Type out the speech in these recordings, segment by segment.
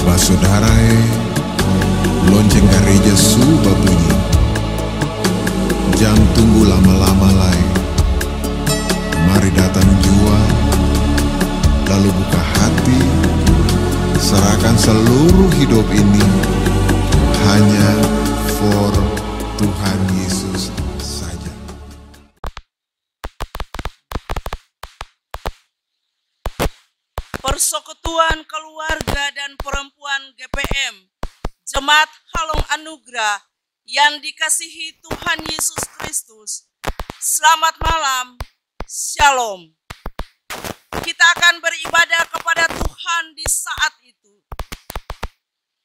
Basudarae, lonceng gereja su babunyi, jam tunggu lama-lama lai. Mari datang jua, lalu buka hati, serahkan seluruh hidup ini hanya for Tuhan Yesus saja. Persekutuan Keluarga dan Perempuan GPM, Jemaat Halong Anugerah yang dikasihi Tuhan Yesus Kristus. Selamat malam, Shalom. Kita akan beribadah kepada Tuhan di saat itu.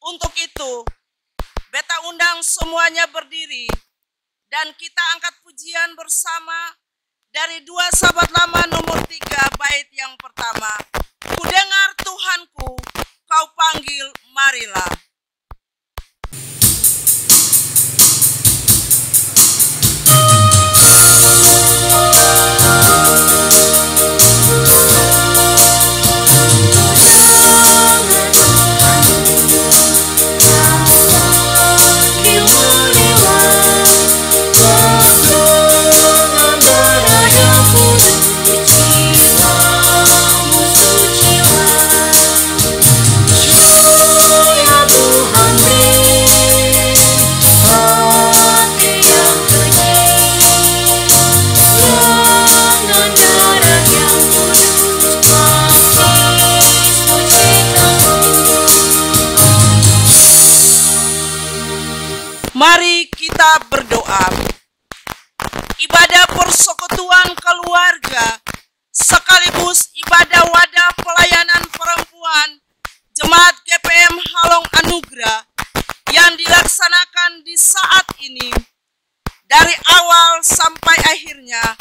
Untuk itu, beta undang semuanya berdiri dan kita angkat pujian bersama dari 2 Sahabat Lama nomor 3 bait yang pertama. Ku dengar Tuhanku, kau panggil, marilah. Mari kita berdoa. Ibadah persekutuan keluarga sekaligus ibadah wadah pelayanan perempuan Jemaat GPM Halong Anugerah yang dilaksanakan di saat ini dari awal sampai akhirnya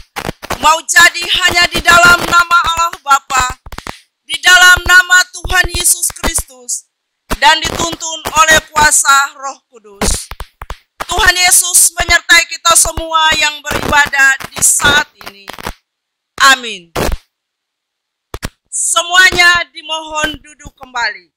mau jadi hanya di dalam nama Allah Bapa, di dalam nama Tuhan Yesus Kristus, dan dituntun oleh kuasa Roh Kudus. Tuhan Yesus menyertai kita semua yang beribadah di saat ini. Amin. Semuanya dimohon duduk kembali.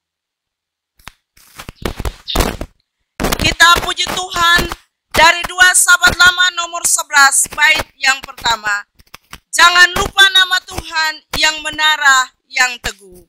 Kita puji Tuhan dari 2 Sahabat Lama nomor 11 bait yang pertama. Jangan lupa nama Tuhan yang menara, yang teguh.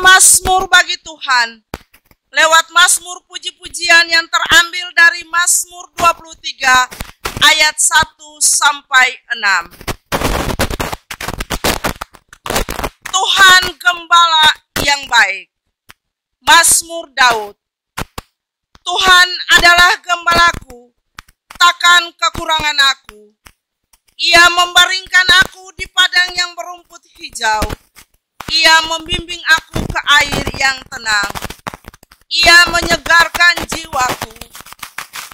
Mazmur bagi Tuhan lewat Mazmur puji-pujian yang terambil dari Mazmur 23 ayat 1 sampai 6. Tuhan gembala yang baik. Mazmur Daud. Tuhan adalah gembalaku, takkan kekurangan aku. Ia membaringkan aku di padang yang berumput hijau. Ia membimbing aku ke air yang tenang. Ia menyegarkan jiwaku.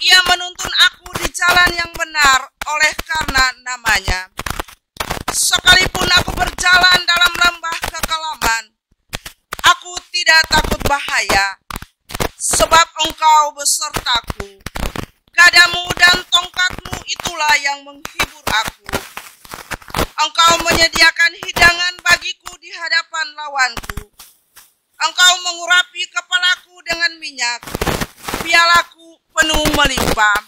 Ia menuntun aku di jalan yang benar oleh karena namanya. Sekalipun aku berjalan dalam lembah kekelaman, aku tidak takut bahaya, sebab Engkau besertaku. Gadamu dan tongkatmu itulah yang menghibur aku. Engkau menyediakan hidangan bagiku di hadapan lawanku. Engkau mengurapi kepalaku dengan minyak, pialaku penuh melimpah.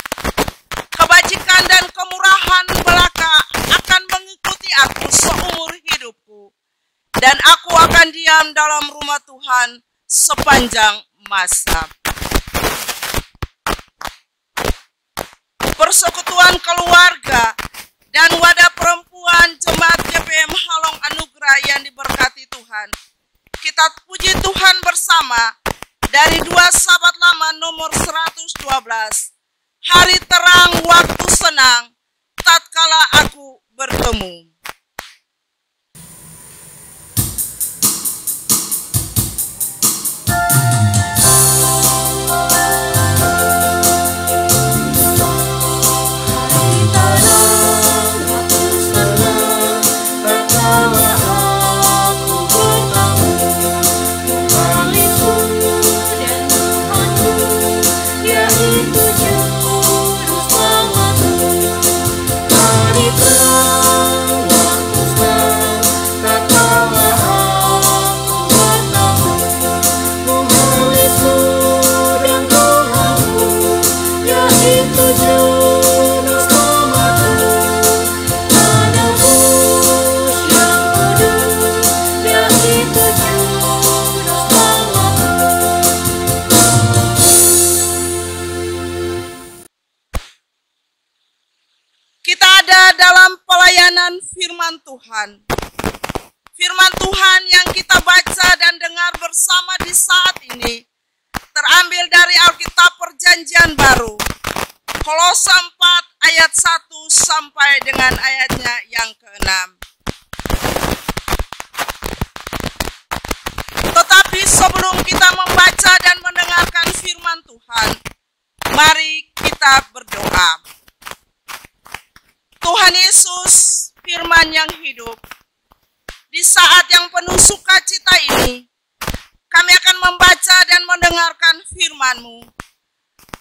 Kebajikan dan kemurahan belaka akan mengikuti aku seumur hidupku, dan aku akan diam dalam rumah Tuhan sepanjang masa. Persekutuan keluarga dan wadah perempuan Jemaat GPM Halong Anugerah yang diberkati Tuhan. Kita puji Tuhan bersama dari 2 Sahabat Lama nomor 112. Hari terang waktu senang, tatkala aku bertemu. Firman Tuhan. Firman Tuhan yang kita baca dan dengar bersama di saat ini terambil dari Alkitab Perjanjian Baru, Kolose 4 ayat 1 sampai dengan ayatnya yang ke-6. Tetapi sebelum kita membaca dan mendengarkan firman Tuhan, mari kita berdoa. Tuhan Yesus, firman yang hidup, di saat yang penuh sukacita ini, kami akan membaca dan mendengarkan firman-Mu.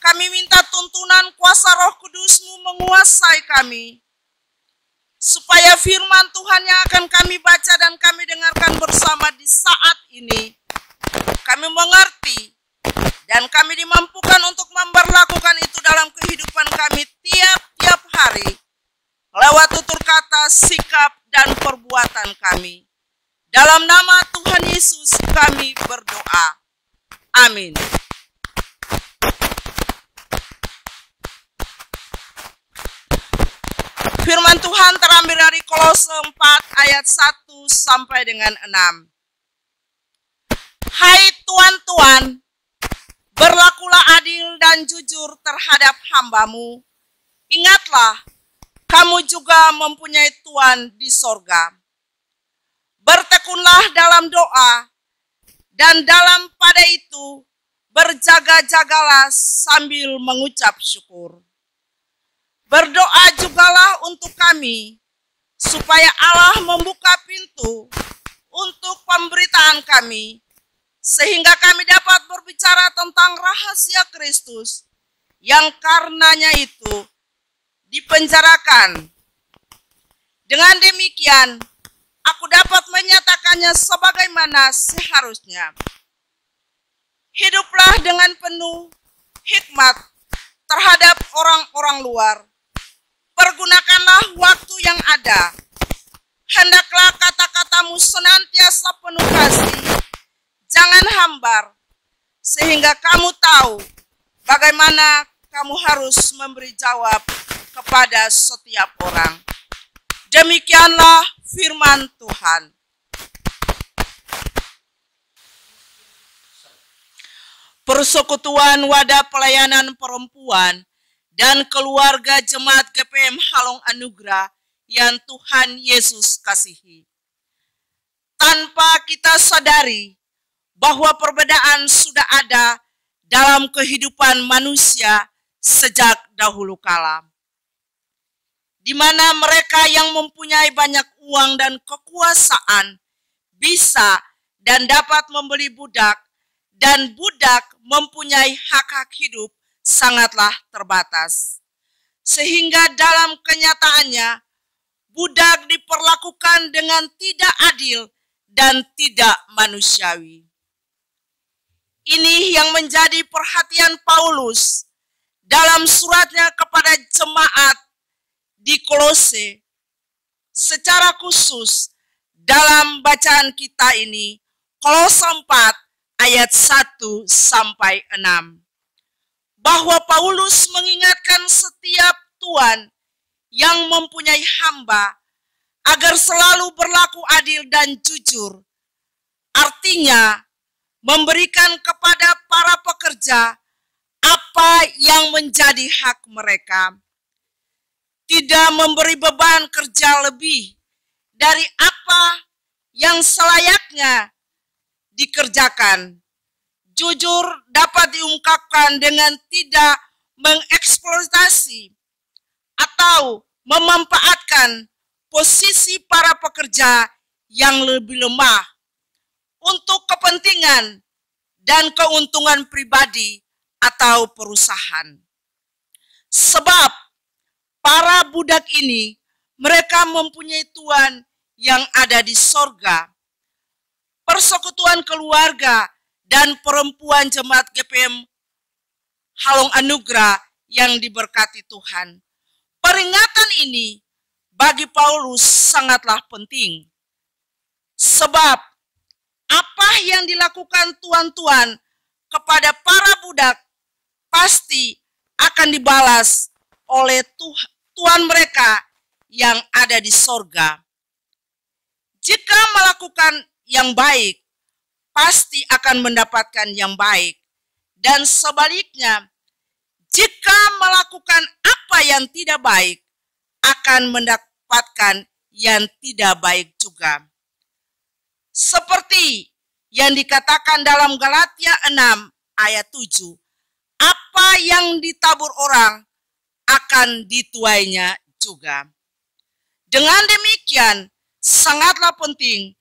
Kami minta tuntunan kuasa Roh Kudus-Mu menguasai kami, supaya firman Tuhan yang akan kami baca dan kami dengarkan bersama di saat ini, kami mengerti dan kami dimampukan untuk memberlakukan itu dalam kehidupan kami tiap-tiap hari, lewat tutur kata, sikap, dan perbuatan kami. Dalam nama Tuhan Yesus kami berdoa. Amin. Firman Tuhan terambil dari Kolose 4 ayat 1 sampai dengan 6. Hai tuan-tuan, berlakulah adil dan jujur terhadap hamba-Mu. Ingatlah, kamu juga mempunyai Tuhan di sorga. Bertekunlah dalam doa, dan dalam pada itu berjaga-jagalah sambil mengucap syukur. Berdoa jugalah untuk kami, supaya Allah membuka pintu untuk pemberitaan kami, sehingga kami dapat berbicara tentang rahasia Kristus, yang karenanya itu dipenjarakan. Dengan demikian, aku dapat menyatakannya sebagaimana seharusnya. Hiduplah dengan penuh hikmat terhadap orang-orang luar. Pergunakanlah waktu yang ada. Hendaklah kata-katamu senantiasa penuh kasih, jangan hambar, sehingga kamu tahu bagaimana kamu harus memberi jawab kepada setiap orang. Demikianlah firman Tuhan. Persekutuan Wadah Pelayanan Perempuan dan Keluarga Jemaat GPM Halong Anugerah yang Tuhan Yesus kasihi. Tanpa kita sadari bahwa perbedaan sudah ada dalam kehidupan manusia sejak dahulu kala, di mana mereka yang mempunyai banyak uang dan kekuasaan bisa dan dapat membeli budak, dan budak mempunyai hak-hak hidup sangatlah terbatas. Sehingga dalam kenyataannya, budak diperlakukan dengan tidak adil dan tidak manusiawi. Ini yang menjadi perhatian Paulus dalam suratnya kepada jemaat di Kolose. Secara khusus dalam bacaan kita ini, Kolose 4 ayat 1 sampai 6. Bahwa Paulus mengingatkan setiap tuan yang mempunyai hamba agar selalu berlaku adil dan jujur. Artinya, memberikan kepada para pekerja apa yang menjadi hak mereka. Tidak memberi beban kerja lebih dari apa yang selayaknya dikerjakan. Jujur dapat diungkapkan dengan tidak mengeksploitasi atau memanfaatkan posisi para pekerja yang lebih lemah untuk kepentingan dan keuntungan pribadi atau perusahaan. Sebab para budak ini, mereka mempunyai Tuhan yang ada di sorga. Persekutuan keluarga dan perempuan jemaat GPM Halong Anugerah yang diberkati Tuhan. Peringatan ini bagi Paulus sangatlah penting. Sebab apa yang dilakukan tuan-tuan kepada para budak pasti akan dibalas oleh Tuhan mereka yang ada di sorga. Jika melakukan yang baik, pasti akan mendapatkan yang baik. Dan sebaliknya, jika melakukan apa yang tidak baik, akan mendapatkan yang tidak baik juga. Seperti yang dikatakan dalam Galatia 6 ayat 7, apa yang ditabur orang akan dituainya juga. Dengan demikian, sangatlah penting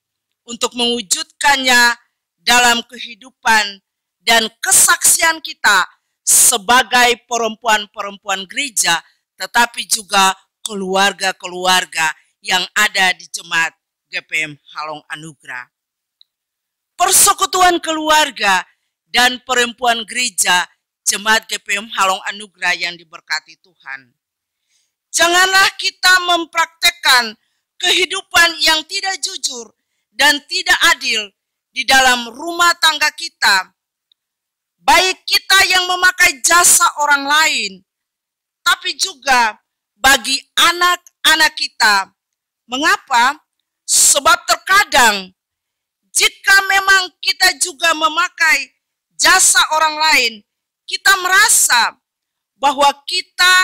untuk mewujudkannya dalam kehidupan dan kesaksian kita sebagai perempuan-perempuan gereja, tetapi juga keluarga-keluarga yang ada di jemaat GPM Halong Anugerah. Persekutuan keluarga dan perempuan gereja jemaat GPM Halong Anugerah yang diberkati Tuhan. Janganlah kita mempraktekkan kehidupan yang tidak jujur dan tidak adil di dalam rumah tangga kita, baik kita yang memakai jasa orang lain, tapi juga bagi anak-anak kita. Mengapa? Sebab terkadang jika memang kita juga memakai jasa orang lain, kita merasa bahwa kita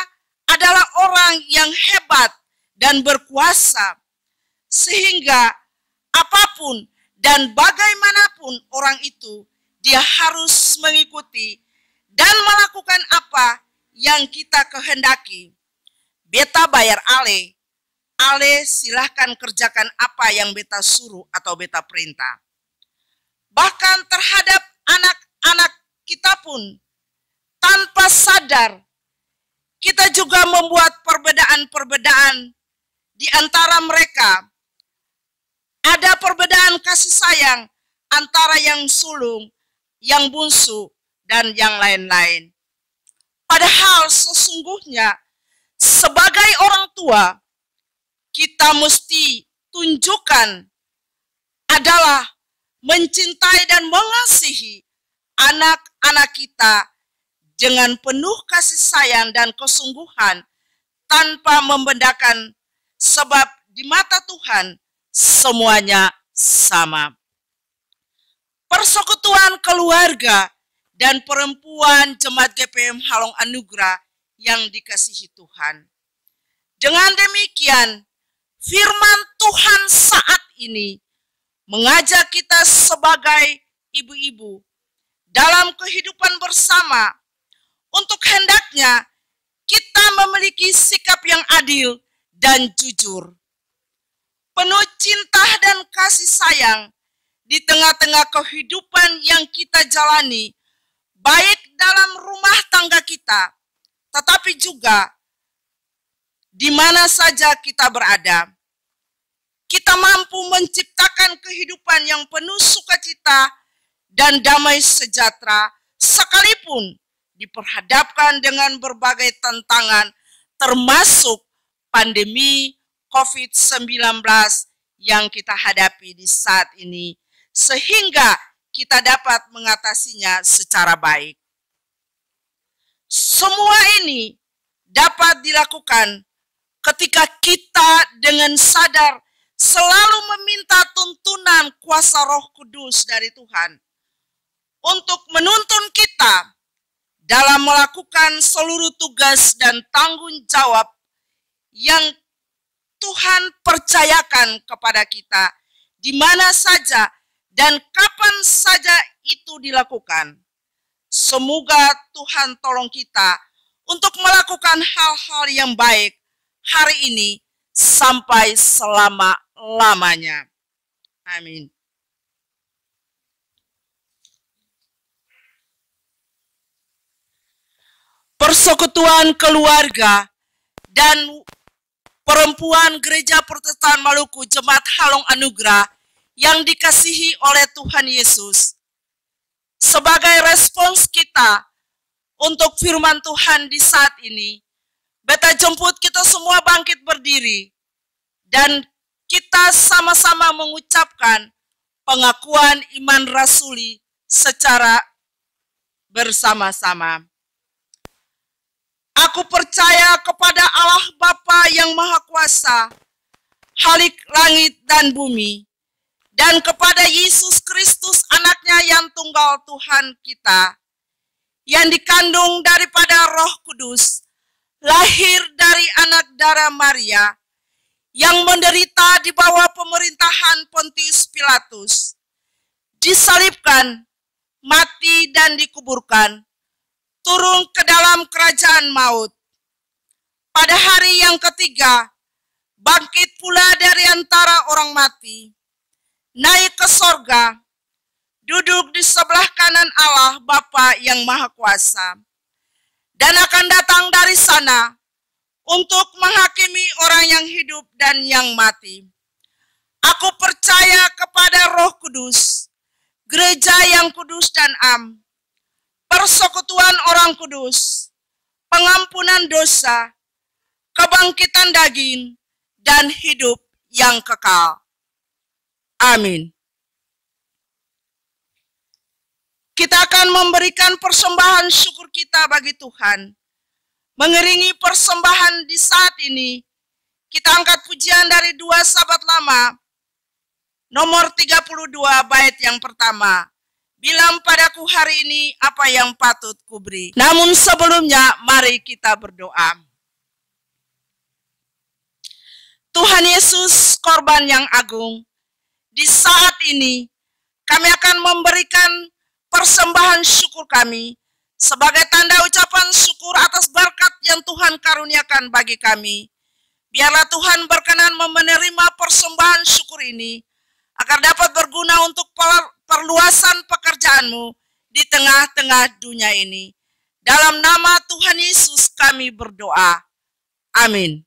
adalah orang yang hebat dan berkuasa, sehingga apapun dan bagaimanapun orang itu, dia harus mengikuti dan melakukan apa yang kita kehendaki. Beta bayar ale silahkan kerjakan apa yang beta suruh atau beta perintah. Bahkan terhadap anak-anak kita pun, tanpa sadar, kita juga membuat perbedaan-perbedaan di antara mereka. Ada perbedaan kasih sayang antara yang sulung, yang bungsu, dan yang lain-lain. Padahal sesungguhnya sebagai orang tua, kita mesti tunjukkan adalah mencintai dan mengasihi anak-anak kita dengan penuh kasih sayang dan kesungguhan tanpa membedakan, sebab di mata Tuhan semuanya sama. Persekutuan keluarga dan perempuan jemaat GPM Halong Anugerah yang dikasihi Tuhan. Dengan demikian, firman Tuhan saat ini mengajak kita sebagai ibu-ibu dalam kehidupan bersama untuk hendaknya kita memiliki sikap yang adil dan jujur, penuh cinta dan kasih sayang di tengah-tengah kehidupan yang kita jalani, baik dalam rumah tangga kita, tetapi juga di mana saja kita berada. Kita mampu menciptakan kehidupan yang penuh sukacita dan damai sejahtera, sekalipun diperhadapkan dengan berbagai tantangan, termasuk pandemi COVID-19 yang kita hadapi di saat ini, sehingga kita dapat mengatasinya secara baik. Semua ini dapat dilakukan ketika kita dengan sadar selalu meminta tuntunan kuasa Roh Kudus dari Tuhan untuk menuntun kita dalam melakukan seluruh tugas dan tanggung jawab yang Tuhan percayakan kepada kita, di mana saja dan kapan saja itu dilakukan. Semoga Tuhan tolong kita untuk melakukan hal-hal yang baik hari ini sampai selama-lamanya. Amin. Persekutuan keluarga dan perempuan Gereja Protestan Maluku Jemaat Halong Anugerah yang dikasihi oleh Tuhan Yesus, sebagai respons kita untuk firman Tuhan di saat ini, beta jemput kita semua bangkit berdiri dan kita sama-sama mengucapkan pengakuan iman rasuli secara bersama-sama. Aku percaya kepada Allah Bapa yang Maha Kuasa, Khalik langit dan bumi, dan kepada Yesus Kristus anaknya yang tunggal Tuhan kita, yang dikandung daripada Roh Kudus, lahir dari anak darah Maria, yang menderita di bawah pemerintahan Pontius Pilatus, disalibkan, mati dan dikuburkan, turun ke dalam kerajaan maut. Pada hari yang ketiga, bangkit pula dari antara orang mati, naik ke sorga, duduk di sebelah kanan Allah Bapa yang Maha Kuasa, dan akan datang dari sana untuk menghakimi orang yang hidup dan yang mati. Aku percaya kepada Roh Kudus, gereja yang kudus dan am, persekutuan orang kudus, pengampunan dosa, kebangkitan daging, dan hidup yang kekal. Amin. Kita akan memberikan persembahan syukur kita bagi Tuhan. Mengiringi persembahan di saat ini, kita angkat pujian dari 2 Sahabat Lama, nomor 32 bait yang pertama. Bilang padaku hari ini apa yang patut kuberi. Namun sebelumnya, mari kita berdoa. Tuhan Yesus, korban yang agung, di saat ini kami akan memberikan persembahan syukur kami sebagai tanda ucapan syukur atas berkat yang Tuhan karuniakan bagi kami. Biarlah Tuhan berkenan menerima persembahan syukur ini agar dapat berguna untuk perluasan pekerjaanmu di tengah-tengah dunia ini. Dalam nama Tuhan Yesus kami berdoa. Amin.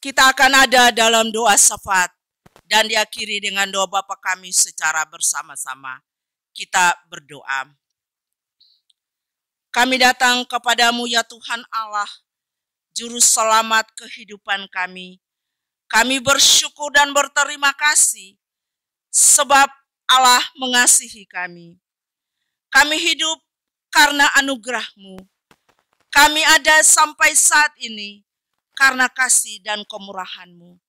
Kita akan ada dalam doa syafaat dan diakhiri dengan doa Bapa kami secara bersama-sama. Kita berdoa. Kami datang kepadamu ya Tuhan Allah, Juru Selamat kehidupan kami. Kami bersyukur dan berterima kasih sebab Allah mengasihi kami. Kami hidup karena anugerah-Mu. Kami ada sampai saat ini karena kasih dan kemurahan-Mu.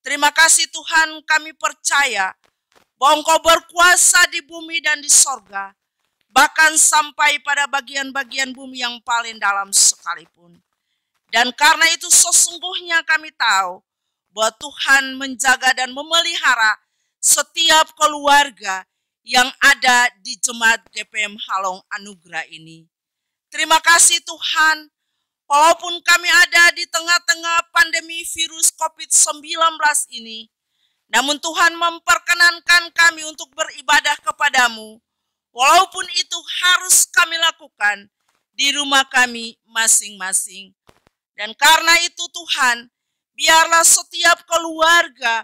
Terima kasih Tuhan, kami percaya bahwa Engkau berkuasa di bumi dan di sorga, bahkan sampai pada bagian-bagian bumi yang paling dalam sekalipun. Dan karena itu sesungguhnya kami tahu bahwa Tuhan menjaga dan memelihara setiap keluarga yang ada di Jemaat GPM Halong Anugerah ini. Terima kasih Tuhan, walaupun kami ada di tengah-tengah pandemi virus COVID-19 ini, namun Tuhan memperkenankan kami untuk beribadah kepadamu, walaupun itu harus kami lakukan di rumah kami masing-masing. Dan karena itu Tuhan, biarlah setiap keluarga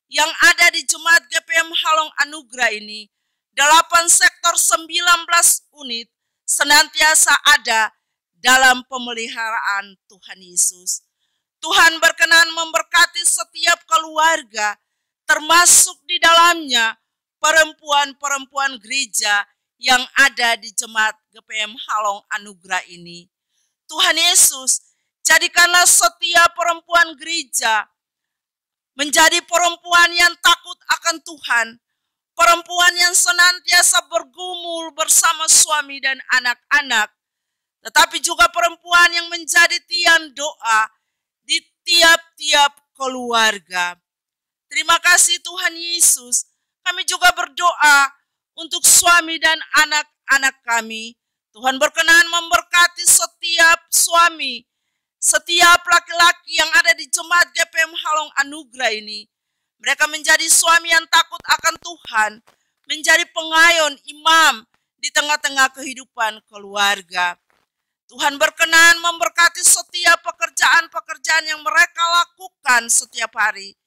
yang ada di Jemaat GPM Halong Anugerah ini, 8 sektor 19 unit, senantiasa ada dalam pemeliharaan Tuhan Yesus. Tuhan berkenan memberkati setiap keluarga, termasuk di dalamnya perempuan-perempuan gereja yang ada di Jemaat GPM Halong Anugerah ini. Tuhan Yesus, jadikanlah setiap perempuan gereja menjadi perempuan yang takut akan Tuhan, perempuan yang senantiasa bergumul bersama suami dan anak-anak, tetapi juga perempuan yang menjadi tiang doa di tiap-tiap keluarga. Terima kasih Tuhan Yesus. Kami juga berdoa untuk suami dan anak-anak kami. Tuhan berkenan memberkati setiap suami, setiap laki-laki yang ada di Jemaat GPM Halong Anugerah ini. Mereka menjadi suami yang takut akan Tuhan, menjadi pengayun, imam di tengah-tengah kehidupan keluarga. Tuhan berkenan memberkati setiap pekerjaan-pekerjaan yang mereka lakukan setiap hari,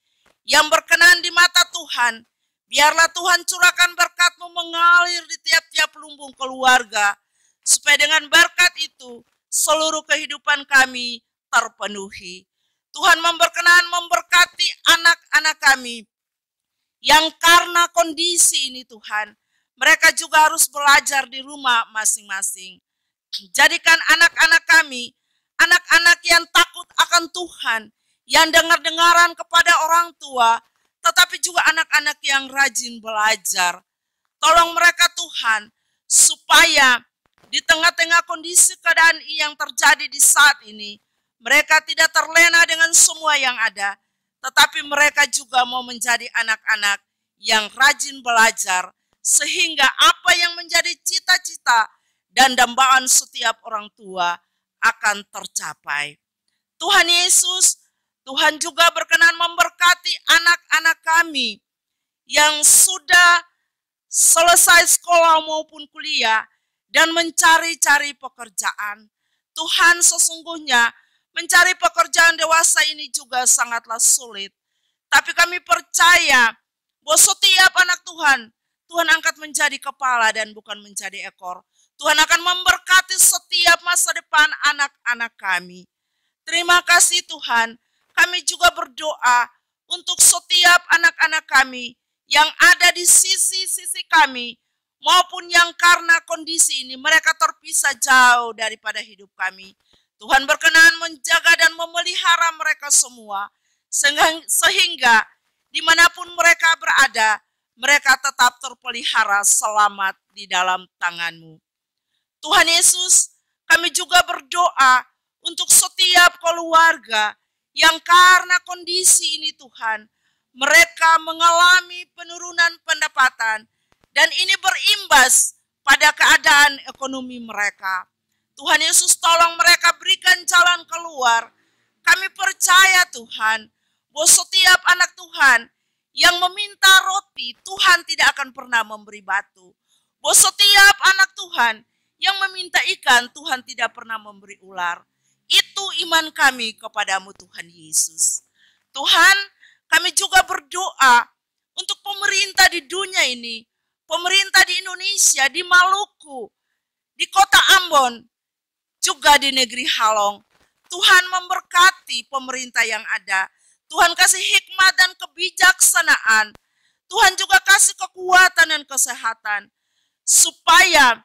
yang berkenan di mata Tuhan. Biarlah Tuhan curahkan berkat-Mu mengalir di tiap-tiap lumbung keluarga, supaya dengan berkat itu seluruh kehidupan kami terpenuhi. Tuhan berkenan memberkati anak-anak kami yang karena kondisi ini Tuhan, mereka juga harus belajar di rumah masing-masing. Jadikan anak-anak kami, anak-anak yang takut akan Tuhan, yang dengar-dengaran kepada orang tua, tetapi juga anak-anak yang rajin belajar. Tolong mereka Tuhan, supaya di tengah-tengah kondisi keadaan yang terjadi di saat ini, mereka tidak terlena dengan semua yang ada, tetapi mereka juga mau menjadi anak-anak yang rajin belajar, sehingga apa yang menjadi cita-cita dan dambaan setiap orang tua akan tercapai. Tuhan Yesus, Tuhan juga berkenan memberkati anak-anak kami yang sudah selesai sekolah maupun kuliah dan mencari-cari pekerjaan. Tuhan, sesungguhnya mencari pekerjaan dewasa ini juga sangatlah sulit. Tapi kami percaya bahwa setiap anak Tuhan, Tuhan angkat menjadi kepala dan bukan menjadi ekor. Tuhan akan memberkati setiap masa depan anak-anak kami. Terima kasih Tuhan. Kami juga berdoa untuk setiap anak-anak kami yang ada di sisi-sisi kami, maupun yang karena kondisi ini mereka terpisah jauh daripada hidup kami. Tuhan berkenan menjaga dan memelihara mereka semua, sehingga dimanapun mereka berada, mereka tetap terpelihara selamat di dalam tangan-Mu. Tuhan Yesus, kami juga berdoa untuk setiap keluarga yang karena kondisi ini Tuhan, mereka mengalami penurunan pendapatan, dan ini berimbas pada keadaan ekonomi mereka. Tuhan Yesus, tolong mereka berikan jalan keluar. Kami percaya Tuhan, bahwa setiap anak Tuhan yang meminta roti, Tuhan tidak akan pernah memberi batu. Bahwa setiap anak Tuhan yang meminta ikan, Tuhan tidak pernah memberi ular. Itu iman kami kepadamu Tuhan Yesus. Tuhan, kami juga berdoa untuk pemerintah di dunia ini, pemerintah di Indonesia, di Maluku, di kota Ambon, juga di negeri Halong. Tuhan memberkati pemerintah yang ada. Tuhan kasih hikmat dan kebijaksanaan. Tuhan juga kasih kekuatan dan kesehatan. Supaya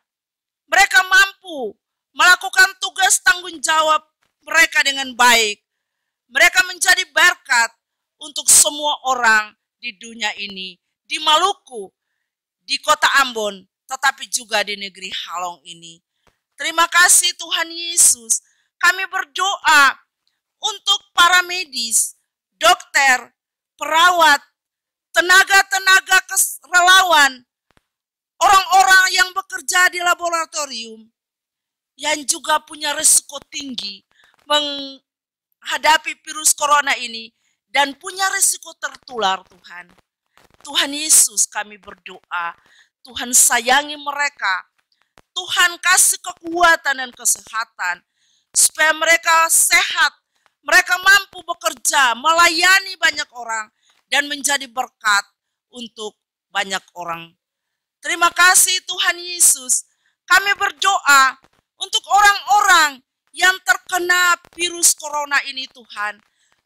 mereka mampu melakukan tugas tanggung jawab mereka dengan baik. Mereka menjadi berkat untuk semua orang di dunia ini. Di Maluku, di kota Ambon, tetapi juga di negeri Halong ini. Terima kasih Tuhan Yesus. Kami berdoa untuk para medis, dokter, perawat, tenaga-tenaga relawan, orang-orang yang bekerja di laboratorium, yang juga punya risiko tinggi menghadapi virus corona ini, dan punya risiko tertular Tuhan. Tuhan Yesus kami berdoa, Tuhan sayangi mereka, Tuhan kasih kekuatan dan kesehatan, supaya mereka sehat, mereka mampu bekerja, melayani banyak orang, dan menjadi berkat untuk banyak orang. Terima kasih Tuhan Yesus, kami berdoa untuk orang-orang yang terkena virus corona ini Tuhan.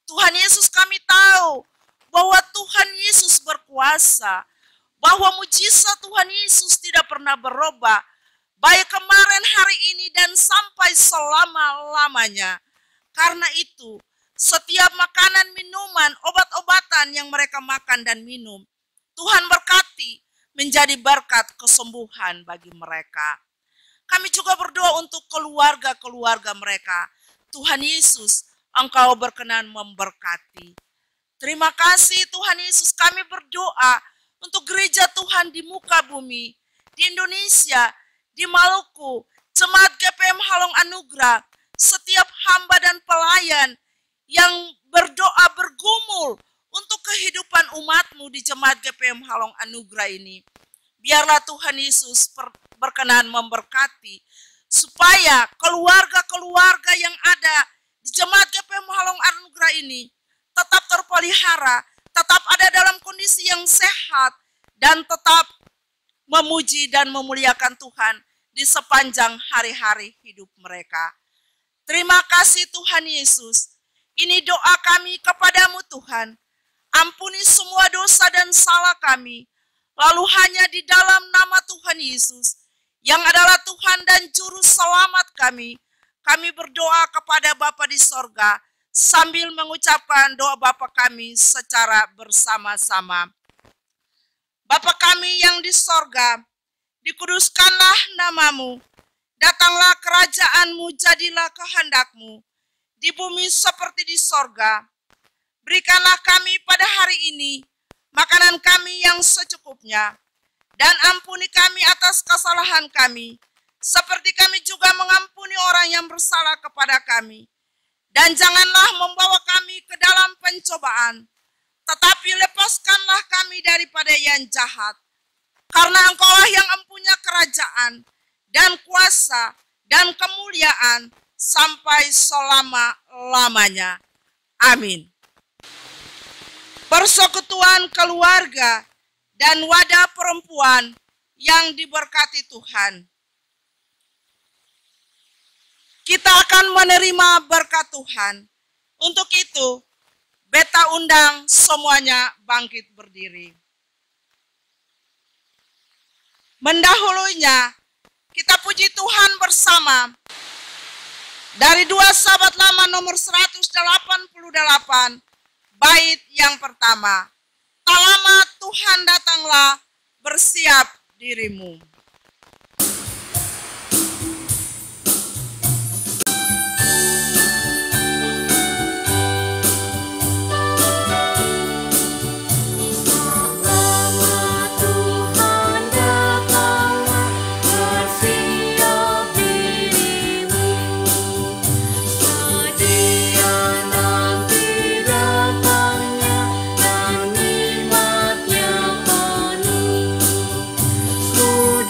Tuhan Yesus kami tahu bahwa Tuhan Yesus berkuasa, bahwa mujizat Tuhan Yesus tidak pernah berubah, baik kemarin, hari ini, dan sampai selama-lamanya. Karena itu, setiap makanan, minuman, obat-obatan yang mereka makan dan minum, Tuhan berkati menjadi berkat kesembuhan bagi mereka. Kami juga berdoa untuk keluarga-keluarga mereka. Tuhan Yesus, Engkau berkenan memberkati. Terima kasih Tuhan Yesus, kami berdoa untuk gereja Tuhan di muka bumi, di Indonesia, di Maluku, Jemaat GPM Halong Anugerah, setiap hamba dan pelayan yang berdoa bergumul untuk kehidupan umat-Mu di Jemaat GPM Halong Anugerah ini. Biarlah Tuhan Yesus berkenan memberkati, supaya keluarga-keluarga yang ada di Jemaat GPM Halong Anugerah ini tetap terpelihara, tetap ada dalam kondisi yang sehat, dan tetap memuji dan memuliakan Tuhan di sepanjang hari-hari hidup mereka. Terima kasih Tuhan Yesus. Ini doa kami kepadamu Tuhan. Ampuni semua dosa dan salah kami. Lalu hanya di dalam nama Tuhan Yesus, yang adalah Tuhan dan Juru Selamat kami berdoa kepada Bapa di sorga, sambil mengucapkan doa Bapa kami secara bersama-sama. Bapa kami yang di sorga, dikuduskanlah namamu, datanglah kerajaan-Mu, jadilah kehendak-Mu, di bumi seperti di sorga. Berikanlah kami pada hari ini makanan kami yang secukupnya, dan ampuni kami atas kesalahan kami, seperti kami juga mengampuni orang yang bersalah kepada kami. Dan janganlah membawa kami ke dalam pencobaan, tetapi lepaskanlah kami daripada yang jahat. Karena Engkaulah yang mempunyai kerajaan, dan kuasa, dan kemuliaan, sampai selama-lamanya. Amin. Persekutuan keluarga dan wadah perempuan yang diberkati Tuhan. Kita akan menerima berkat Tuhan. Untuk itu, beta undang semuanya bangkit berdiri. Mendahulunya, kita puji Tuhan bersama dari 2 Sahabat Lama nomor 188, bait yang pertama. Tak lama Tuhan datanglah, bersiap dirimu. Ku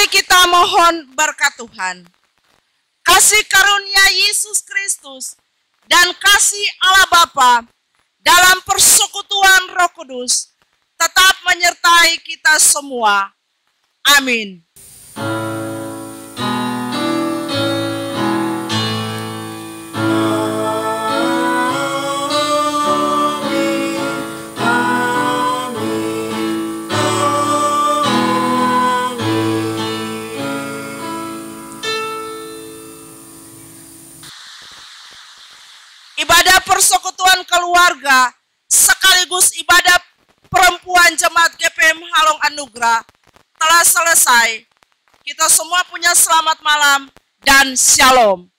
Mari kita mohon berkat Tuhan. Kasih karunia Yesus Kristus dan kasih Allah Bapa dalam persekutuan Roh Kudus tetap menyertai kita semua. Amin. Ibadah persekutuan keluarga sekaligus ibadah perempuan Jemaat GPM Halong Anugerah telah selesai. Kita semua punya selamat malam dan shalom.